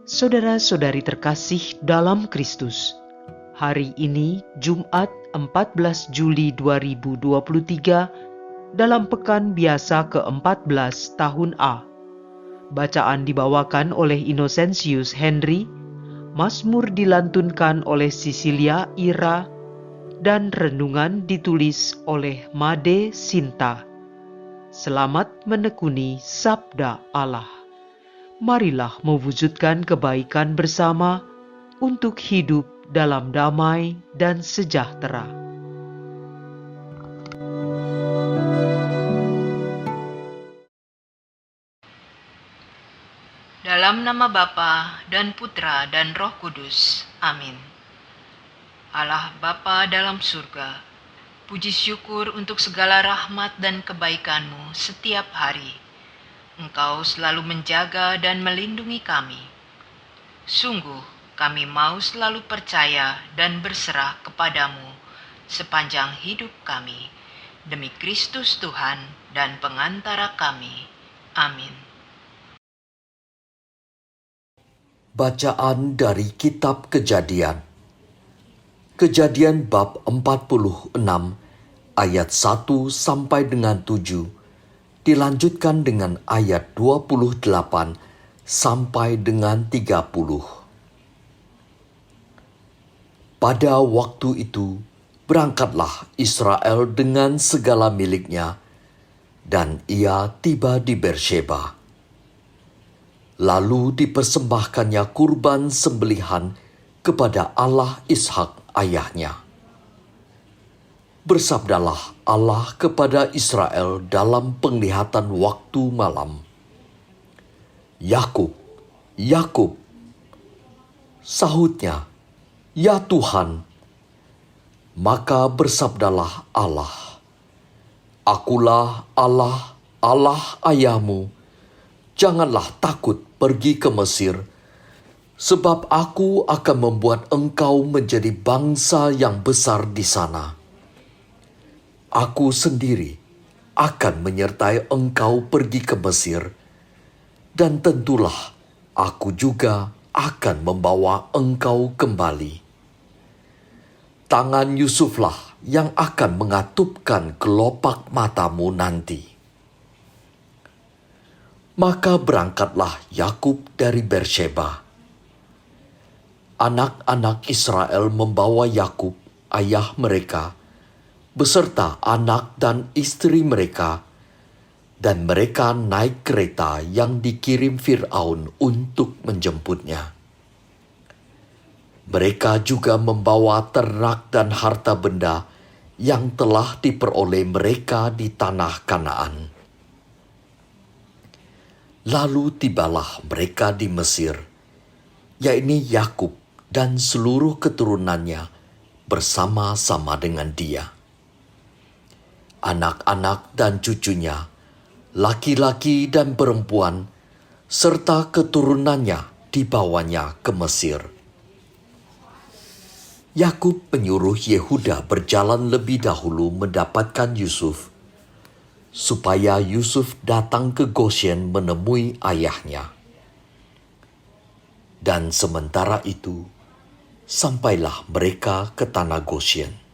Saudara-saudari terkasih dalam Kristus, hari ini Jumat 14 Juli 2023 dalam pekan biasa ke-14 tahun A. Bacaan dibawakan oleh Innocentius Henry, Mazmur dilantunkan oleh Cecilia Ira, dan renungan ditulis oleh Made Sinta. Selamat menekuni Sabda Allah. Marilah mewujudkan kebaikan bersama untuk hidup dalam damai dan sejahtera. Dalam nama Bapa dan Putra dan Roh Kudus. Amin. Allah Bapa dalam surga, puji syukur untuk segala rahmat dan kebaikan-Mu setiap hari. Engkau selalu menjaga dan melindungi kami. Sungguh, kami mau selalu percaya dan berserah kepadamu sepanjang hidup kami, demi Kristus Tuhan dan pengantara kami. Amin. Bacaan dari Kitab Kejadian. Kejadian bab 46 ayat 1 sampai dengan 7 dilanjutkan dengan ayat 28 sampai dengan 30. Pada waktu itu, berangkatlah Israel dengan segala miliknya, dan ia tiba di Beersheba. Lalu dipersembahkannya kurban sembelihan kepada Allah Ishak ayahnya. Bersabdalah Allah kepada Israel dalam penglihatan waktu malam. Yakub, Yakub. Sahutnya, ya Tuhan. Maka bersabdalah Allah, Akulah Allah, Allah ayahmu. Janganlah takut pergi ke Mesir, sebab aku akan membuat engkau menjadi bangsa yang besar di sana. Aku sendiri akan menyertai engkau pergi ke Mesir, dan tentulah aku juga akan membawa engkau kembali. Tangan Yusuflah yang akan mengatupkan kelopak matamu nanti. Maka berangkatlah Yakub dari Beersheba. Anak-anak Israel membawa Yakub, ayah mereka, beserta anak dan istri mereka, dan mereka naik kereta yang dikirim Fir'aun untuk menjemputnya. Mereka juga membawa ternak dan harta benda yang telah diperoleh mereka di tanah Kanaan. Lalu tibalah mereka di Mesir, yakni Yakub dan seluruh keturunannya bersama-sama dengan dia. Anak-anak dan cucunya, laki-laki dan perempuan, serta keturunannya dibawanya ke Mesir. Yakub menyuruh Yehuda berjalan lebih dahulu mendapatkan Yusuf, supaya Yusuf datang ke Goshen menemui ayahnya. Dan sementara itu, sampailah mereka ke tanah Goshen.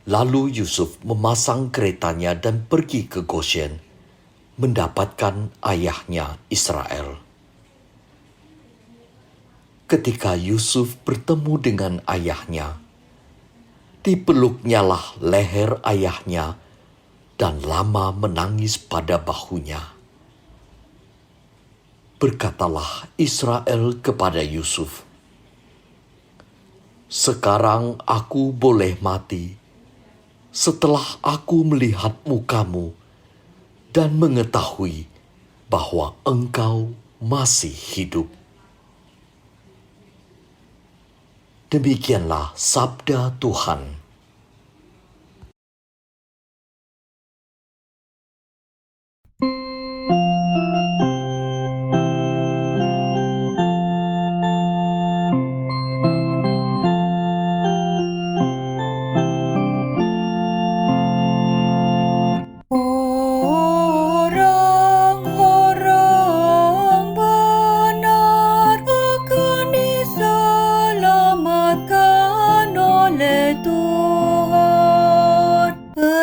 Lalu Yusuf memasang keretanya dan pergi ke Goshen, mendapatkan ayahnya Israel. Ketika Yusuf bertemu dengan ayahnya, dipeluknyalah leher ayahnya dan lama menangis pada bahunya. Berkatalah Israel kepada Yusuf, "Sekarang aku boleh mati setelah aku melihat mukamu dan mengetahui bahwa engkau masih hidup." Demikianlah sabda Tuhan. Orang-orang benar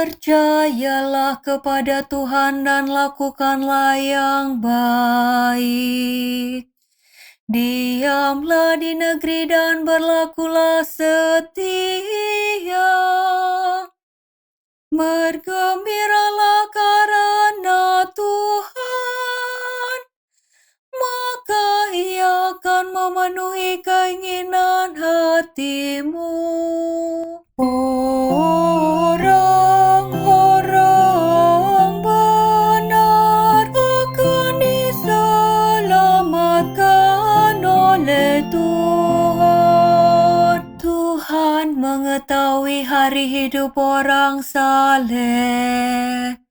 Percayalah kepada Tuhan dan lakukanlah yang baik. Diamlah di negeri dan berlakulah setia. Bergembiralah karena Tuhan, maka Ia akan memenuhi keinginan hatimu. Orang-orang benar akan diselamatkan oleh Tuhan. Tuhan mengetahui hari hidup orang saleh,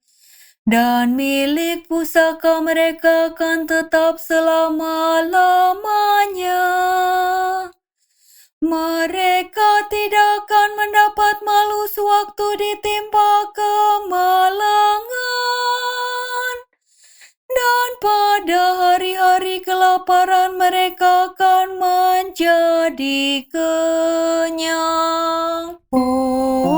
dan milik pusaka mereka akan tetap selama-lamanya. Mereka tidak akan mendapat malu sewaktu ditimpa kemalangan, dan pada hari-hari kelaparan mereka akan menjadi kenyang. Orang-orang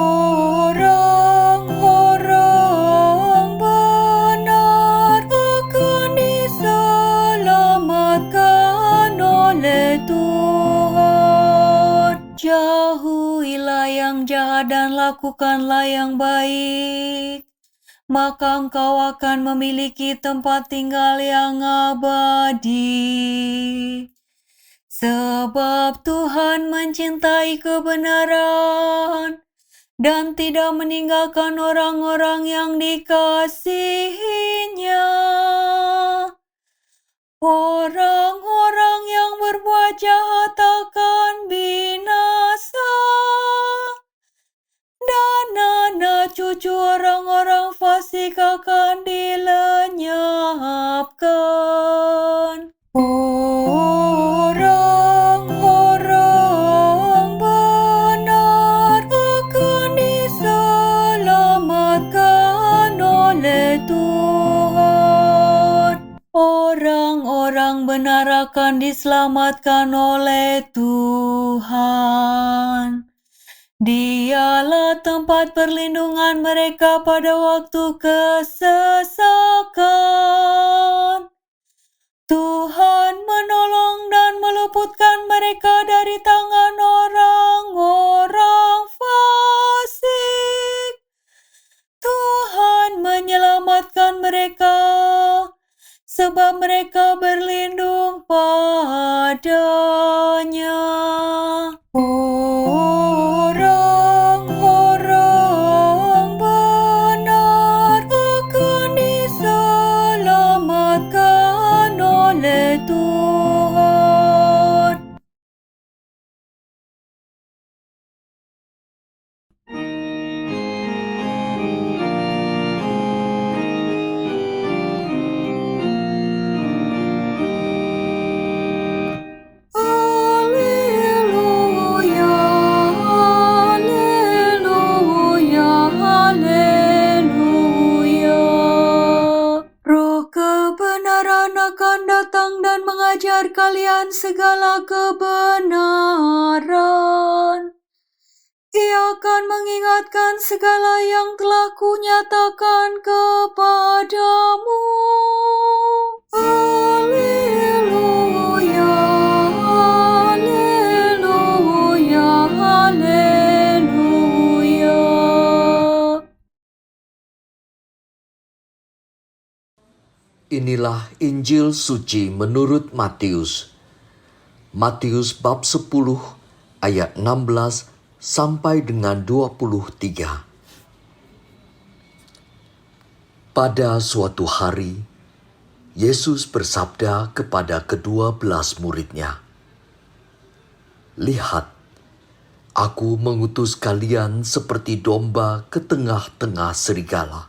benar akan diselamatkan oleh Tuhan. Jauhilah yang jahat dan lakukanlah yang baik, maka engkau akan memiliki tempat tinggal yang abadi. Sebab Tuhan mencintai kebenaran dan tidak meninggalkan orang-orang yang dikasihinya. Orang-orang yang berbuat jahat akan binasa, dan anak cucu orang-orang fasik akan dilenyapkan. Orang-orang benar akan diselamatkan oleh Tuhan. Orang-orang benar akan diselamatkan oleh Tuhan. Dialah tempat perlindungan mereka pada waktu kesesakan. Tuhan menolong dan meluputkan mereka dari tangan orang-orang fasik. Tuhan menyelamatkan mereka, sebab mereka berlindung padanya. Orang-orang benar akan diselamatkan oleh Tuhan. Haleluya, haleluya, haleluya. Roh kebenaran akan datang dan mengajar kalian segala kebenaran. Ia akan mengingatkan segala yang telah kunyatakan kepadamu. Haleluya, haleluya, haleluya. Inilah Injil suci menurut Matius. Matius bab 10 ayat 16 sampai dengan 23. Pada suatu hari, Yesus bersabda kepada ke-12 murid-Nya, "Lihat, Aku mengutus kalian seperti domba ke tengah-tengah serigala.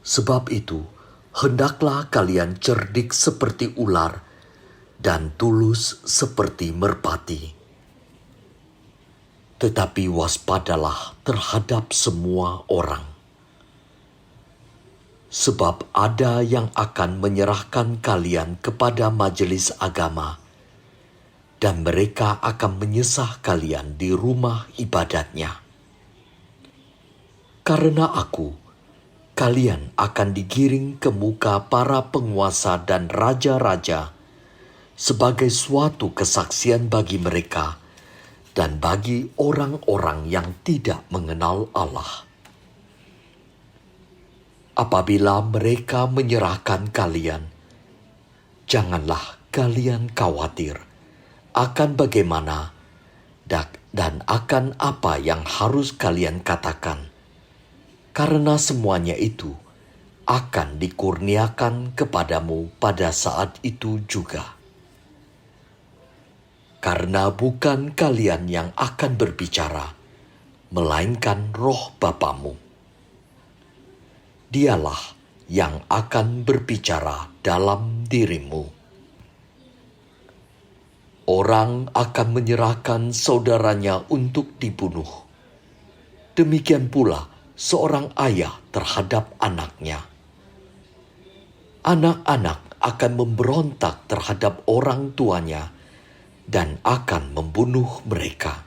Sebab itu, hendaklah kalian cerdik seperti ular dan tulus seperti merpati. Tetapi waspadalah terhadap semua orang. Sebab ada yang akan menyerahkan kalian kepada majelis agama, dan mereka akan menyesah kalian di rumah ibadatnya. Karena aku, kalian akan digiring ke muka para penguasa dan raja-raja sebagai suatu kesaksian bagi mereka dan bagi orang-orang yang tidak mengenal Allah. Apabila mereka menyerahkan kalian, janganlah kalian khawatir akan bagaimana dan akan apa yang harus kalian katakan, karena semuanya itu akan dikurniakan kepadamu pada saat itu juga. Karena bukan kalian yang akan berbicara, melainkan Roh Bapamu. Dialah yang akan berbicara dalam dirimu. Orang akan menyerahkan saudaranya untuk dibunuh. Demikian pula seorang ayah terhadap anaknya. Anak-anak akan memberontak terhadap orang tuanya dan akan membunuh mereka.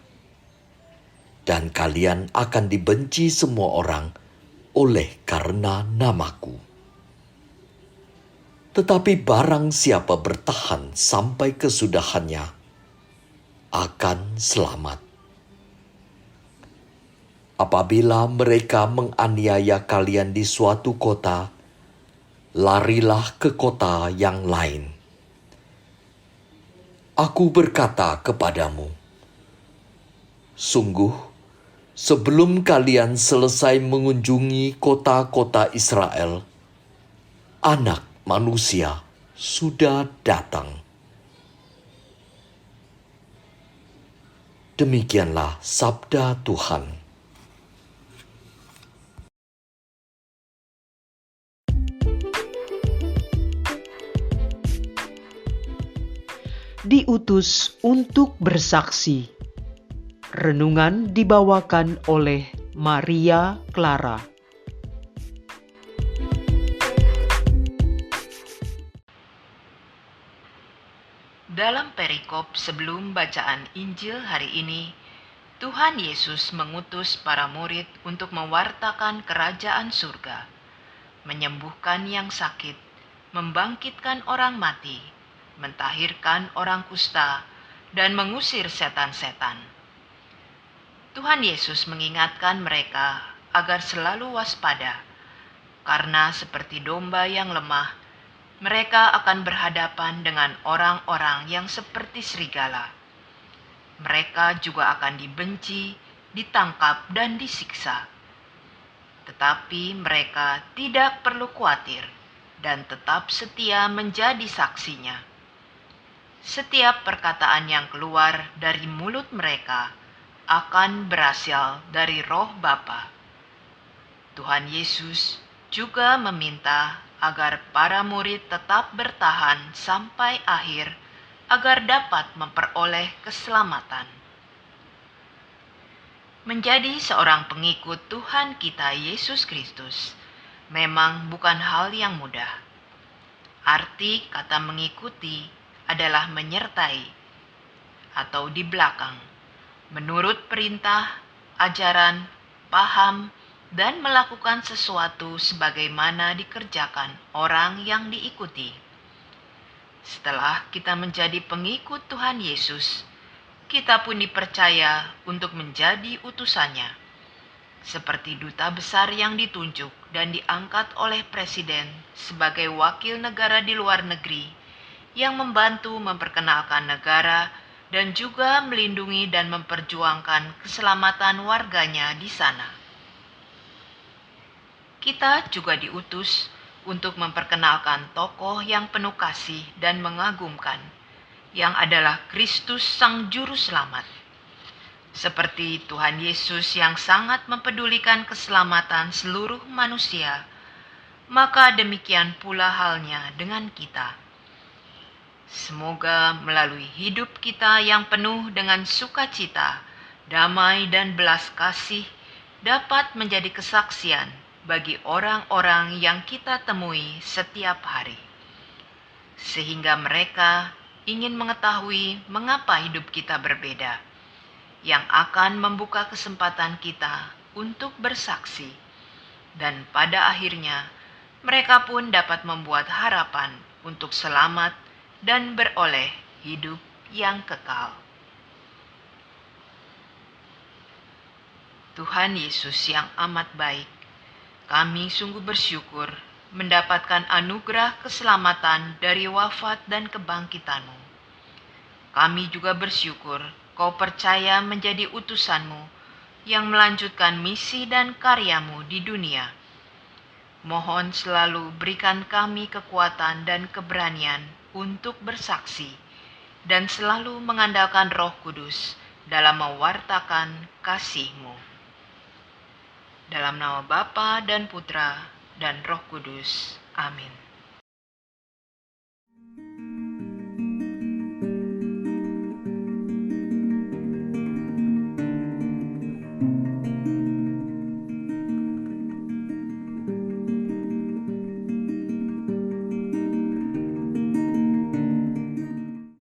Dan kalian akan dibenci semua orang oleh karena namaku. Tetapi barang siapa bertahan sampai kesudahannya, akan selamat. Apabila mereka menganiaya kalian di suatu kota, larilah ke kota yang lain. Aku berkata kepadamu, sungguh, sebelum kalian selesai mengunjungi kota-kota Israel, Anak Manusia sudah datang. Demikianlah sabda Tuhan. Diutus untuk bersaksi. Renungan dibawakan oleh Maria Clara. Dalam perikop sebelum bacaan Injil hari ini, Tuhan Yesus mengutus para murid untuk mewartakan kerajaan surga, menyembuhkan yang sakit, membangkitkan orang mati, mentahirkan orang kusta, dan mengusir setan-setan. Tuhan Yesus mengingatkan mereka agar selalu waspada, karena seperti domba yang lemah, mereka akan berhadapan dengan orang-orang yang seperti serigala. Mereka juga akan dibenci, ditangkap, dan disiksa. Tetapi mereka tidak perlu khawatir dan tetap setia menjadi saksinya. Setiap perkataan yang keluar dari mulut mereka akan berasal dari Roh Bapa. Tuhan Yesus juga meminta agar para murid tetap bertahan sampai akhir agar dapat memperoleh keselamatan. Menjadi seorang pengikut Tuhan kita Yesus Kristus memang bukan hal yang mudah. Arti kata mengikuti adalah menyertai atau di belakang, menurut perintah, ajaran, paham, dan melakukan sesuatu sebagaimana dikerjakan orang yang diikuti. Setelah kita menjadi pengikut Tuhan Yesus, kita pun dipercaya untuk menjadi utusannya, seperti duta besar yang ditunjuk dan diangkat oleh presiden sebagai wakil negara di luar negeri yang membantu memperkenalkan negara dan juga melindungi dan memperjuangkan keselamatan warganya di sana. Kita juga diutus untuk memperkenalkan tokoh yang penuh kasih dan mengagumkan, yang adalah Kristus Sang Juru Selamat. Seperti Tuhan Yesus yang sangat mempedulikan keselamatan seluruh manusia, maka demikian pula halnya dengan kita. Semoga melalui hidup kita yang penuh dengan sukacita, damai dan belas kasih dapat menjadi kesaksian bagi orang-orang yang kita temui setiap hari. Sehingga mereka ingin mengetahui mengapa hidup kita berbeda, yang akan membuka kesempatan kita untuk bersaksi dan pada akhirnya mereka pun dapat membuat harapan untuk selamat dan beroleh hidup yang kekal. Tuhan Yesus yang amat baik, kami sungguh bersyukur mendapatkan anugerah keselamatan dari wafat dan kebangkitan-Mu. Kami juga bersyukur Kau percaya menjadi utusan-Mu yang melanjutkan misi dan karya-Mu di dunia. Mohon selalu berikan kami kekuatan dan keberanian untuk bersaksi dan selalu mengandalkan Roh Kudus dalam mewartakan kasih-Mu. Dalam nama Bapa dan Putra dan Roh Kudus. Amin.